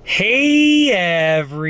Hey everybody!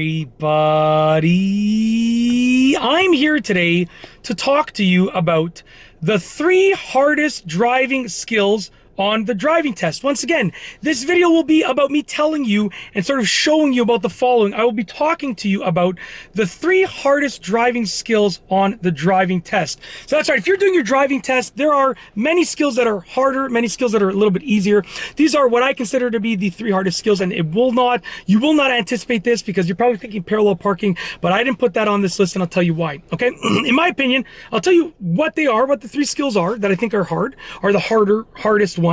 I'm here today to talk to you about the 3 hardest driving skills on the driving test. Once again, this video will be about me telling you and sort of showing you about the following. I will be talking to you about the 3 hardest driving skills on the driving test. So that's right, if you're doing your driving test, there are many skills that are harder, many skills that are a little bit easier. These are what I consider to be the 3 hardest skills, and you will not anticipate this because you're probably thinking parallel parking, but I didn't put that on this list, and I'll tell you why, okay? In my opinion, I'll tell you what they are, what the 3 skills are that I think are the hardest ones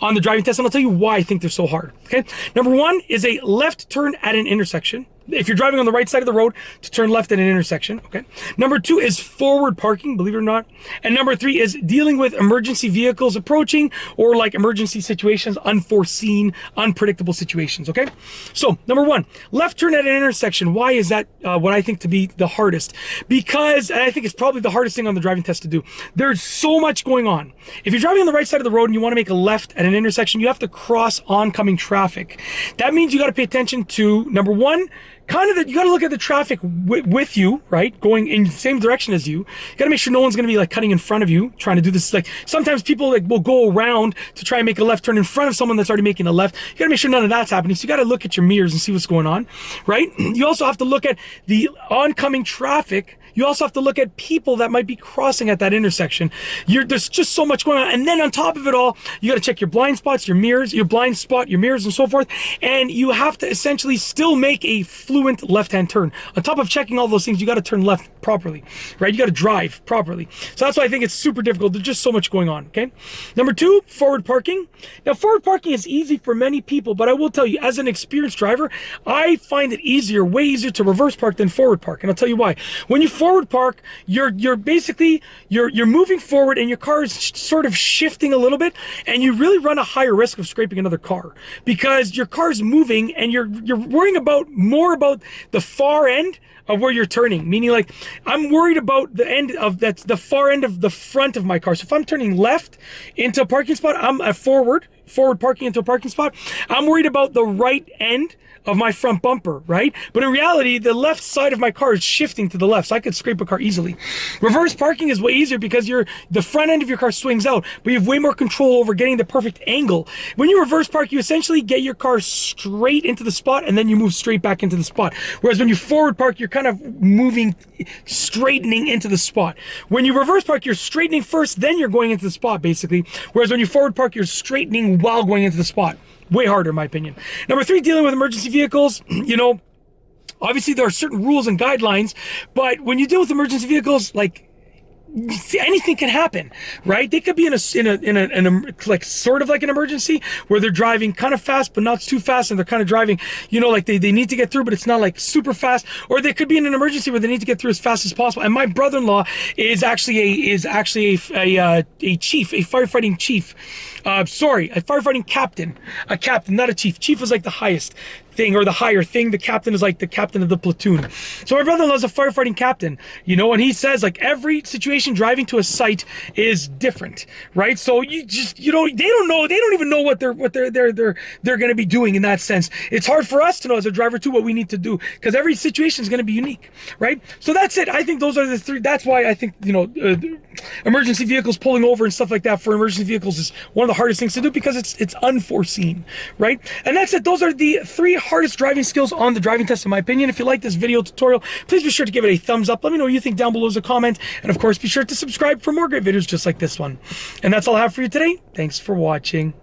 on the driving test, and I'll tell you why I think they're so hard. Okay, number 1 is a left turn at an intersection. If you're driving on the right side of the road, to turn left at an intersection. Okay. Number 2 is forward parking, believe it or not. And number 3 is dealing with emergency vehicles approaching, or like emergency situations, unforeseen, unpredictable situations. Okay. So number 1, left turn at an intersection. Why is that what I think to be the hardest? Because, and I think it's probably the hardest thing on the driving test to do. There's so much going on. If you're driving on the right side of the road and you want to make a left at an intersection, you have to cross oncoming traffic. That means you got to pay attention to, number 1, you got to look at the traffic with you, right? Going in the same direction as you. You got to make sure no one's going to be like cutting in front of you, trying to do this. Like sometimes people will go around to try and make a left turn in front of someone that's already making a left. You got to make sure none of that's happening. So you got to look at your mirrors and see what's going on, right? You also have to look at the oncoming traffic. You also have to look at people that might be crossing at that intersection. There's just so much going on. And then on top of it all, you got to check your blind spots, your mirrors, your blind spot, your mirrors, and so forth. And you have to essentially still make a fluent left-hand turn. On top of checking all those things, you got to turn left properly, right? You got to drive properly. So that's why I think it's super difficult. There's just so much going on, okay? Number 2, forward parking. Now, forward parking is easy for many people, but I will tell you, as an experienced driver, I find it way easier to reverse park than forward park. And I'll tell you why. When you forward park, you're basically moving forward and your car is sort of shifting a little bit, and you really run a higher risk of scraping another car because your car's moving and you're worrying more about the far end of where you're turning, meaning like I'm worried about the end of the far end of the front of my car. So if I'm turning left into a parking spot, I'm at forward parking into a parking spot, I'm worried about the right end of my front bumper, right? But in reality, the left side of my car is shifting to the left, so I could scrape a car easily. Reverse parking is way easier because the front end of your car swings out, but you have way more control over getting the perfect angle. When you reverse park, you essentially get your car straight into the spot, and then you move straight back into the spot. Whereas when you forward park, you're kind of straightening into the spot. When you reverse park, you're straightening first, then you're going into the spot, basically. Whereas when you forward park, you're straightening while going into the spot. Way harder, in my opinion. Number 3, dealing with emergency vehicles. Obviously there are certain rules and guidelines, but when you deal with emergency vehicles, like, anything can happen, right? They could be in a like sort of like an emergency where they're driving kind of fast but not too fast, and they're kind of driving, like they need to get through, but it's not like super fast. Or they could be in an emergency where they need to get through as fast as possible. And my brother-in-law is actually a chief, a firefighting chief. A firefighting captain. A captain, not a chief. Chief was like the highest thing, or the higher thing. The captain is like the captain of the platoon. So my brother-in-law is a firefighting captain, and he says like every situation driving to a site is different, right? So they don't even know what they're going to be doing in that sense. It's hard for us to know as a driver too what we need to do because every situation is going to be unique, right? So that's it. I think those are the 3. That's why I think emergency vehicles pulling over and stuff like that for emergency vehicles is one of the hardest things to do because it's unforeseen, right? And that's it. Those are the 3 hardest driving skills on the driving test, in my opinion. If you like this video tutorial, please be sure to give it a thumbs up. Let me know what you think down below as a comment, and of course be sure to subscribe for more great videos just like this one. And that's all I have for you today. Thanks for watching.